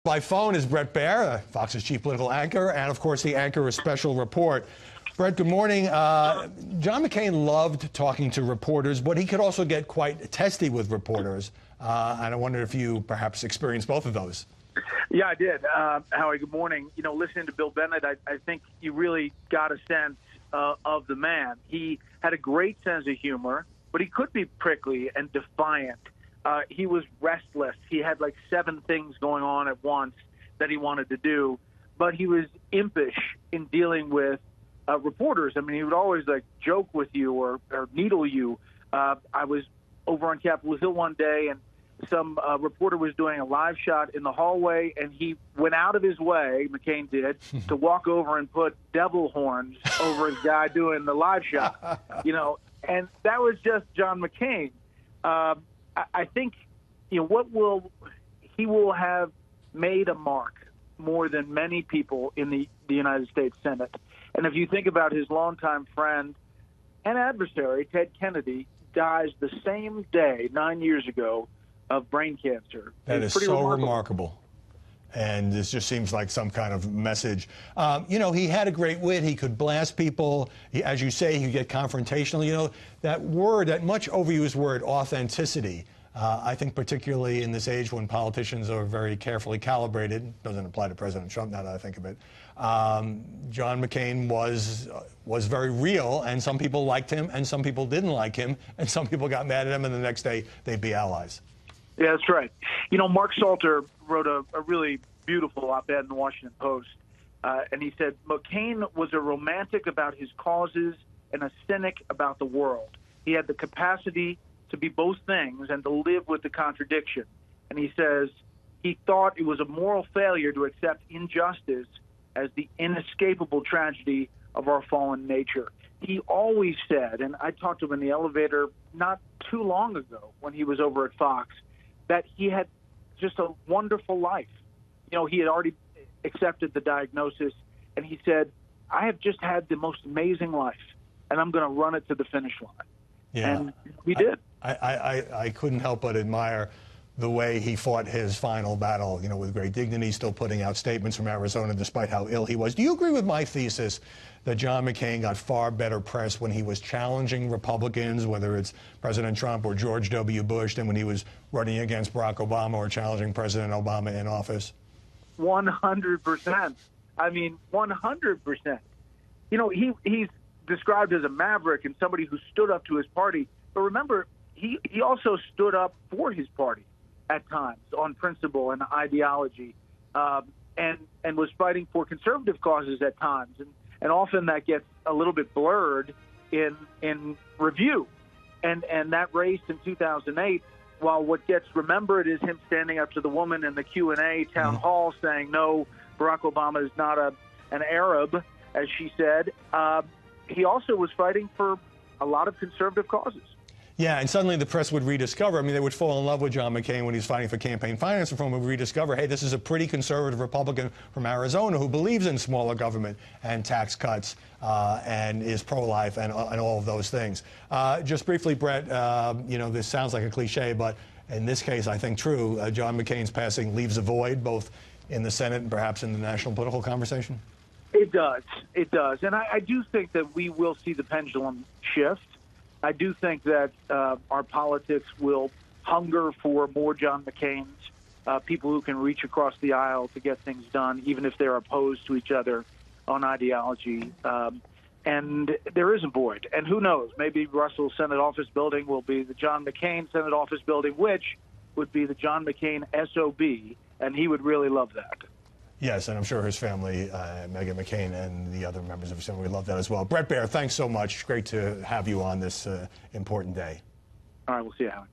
By phone is Bret Baier, Fox's chief political anchor, and of course the anchor of Special Report. Bret, good morning. John McCain loved talking to reporters, but he could also get quite testy with reporters. And I wonder if you perhaps experienced both of those. Yeah, I did. Howie, good morning. You know, listening to Bill Bennett, I think you really got a sense of the man. He had a great sense of humor, but he could be prickly and defiant. He was restless. He had like 7 things going on at once that he wanted to do, but he was impish in dealing with reporters. I mean, he would always like joke with you or needle you. I was over on Capitol Hill one day, and some reporter was doing a live shot in the hallway, and he went out of his way, McCain did, to walk over and put devil horns over his guy doing the live shot. You know, and that was just John McCain. I think, you know, he will have made a mark more than many people in the United States Senate. And if you think about his longtime friend and adversary, Ted Kennedy, dies the same day 9 years ago of brain cancer. That is so remarkable. And this just seems like some kind of message. You know, he had a great wit. He could blast people. As you say, he could get confrontational. You know, that word, that much overused word, authenticity, I think particularly in this age when politicians are very carefully calibrated, doesn't apply to President Trump now that I think of it, John McCain was very real, and some people liked him, and some people didn't like him, and some people got mad at him, and the next day they'd be allies. Yeah, that's right. You know, Mark Salter wrote a really beautiful op-ed in the Washington Post, and he said, McCain was a romantic about his causes and a cynic about the world. He had the capacity to be both things and to live with the contradiction. And he says he thought it was a moral failure to accept injustice as the inescapable tragedy of our fallen nature. He always said, and I talked to him in the elevator not too long ago when he was over at Fox, that he had just a wonderful life. You know, he had already accepted the diagnosis, and he said, I have just had the most amazing life, and I'm going to run it to the finish line. Yeah. And he did. I couldn't help but admire the way he fought his final battle, you know, with great dignity, still putting out statements from Arizona despite how ill he was. Do you agree with my thesis that John McCain got far better press when he was challenging Republicans, whether it's President Trump or George W. Bush, than when he was running against Barack Obama or challenging President Obama in office? 100%. I mean, 100%. You know, he's described as a maverick and somebody who stood up to his party. But remember, he also stood up for his party at times on principle and ideology, and was fighting for conservative causes at times. And often that gets a little bit blurred in review. And that race in 2008, while what gets remembered is him standing up to the woman in the Q&A town hall saying, no, Barack Obama is not an Arab, as she said, he also was fighting for a lot of conservative causes. Yeah, and suddenly the press would rediscover, I mean, they would fall in love with John McCain when he was fighting for campaign finance reform, and would rediscover, hey, this is a pretty conservative Republican from Arizona who believes in smaller government and tax cuts and is pro-life and all of those things. Just briefly, Bret, you know, this sounds like a cliche, but in this case, I think true, John McCain's passing leaves a void both in the Senate and perhaps in the national political conversation? It does. It does. And I do think that we will see the pendulum shift. I do think that our politics will hunger for more John McCains, people who can reach across the aisle to get things done, even if they're opposed to each other on ideology. And there is a void. And who knows, maybe Russell's Senate office building will be the John McCain Senate office building, which would be the John McCain SOB, and he would really love that. Yes, and I'm sure his family, Meghan McCain and the other members of his family, love that as well. Bret Baier, thanks so much. Great to have you on this important day. All right, we'll see you, Howard.